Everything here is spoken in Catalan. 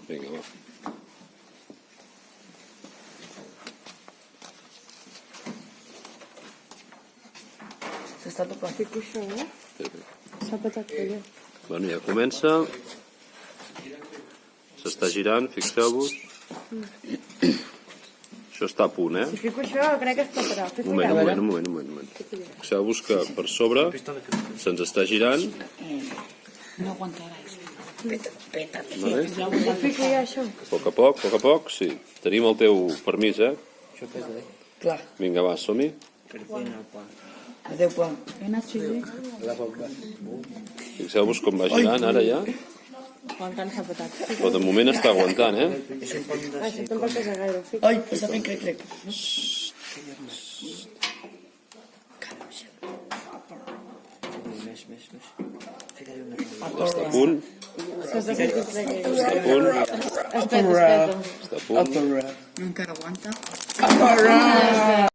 Vinga, va. S'està tocant. Fico això, eh? S'ha patat allò. Bueno, ja comença. S'està girant, fixeu-vos. Això està a punt, Si fico això, crec que es patarà. Un moment. Fixeu-vos que per sobre se'ns està girant. No aguantarà. Peta. Vale? Ja fico ja això. A poc, sí. Tenim el teu permís, eh? Clar. Vinga, va, som-hi. Adéu, Pau. Fixeu-vos com va girant ara ja. Quan s'ha patat. Però de moment està aguantant, eh? Això tampoc pesa gaire. Fico. Ai, està fent crec. Està a punt. S'has de fer crec. Està a punt. Espera. Està a punt. Encara aguanta.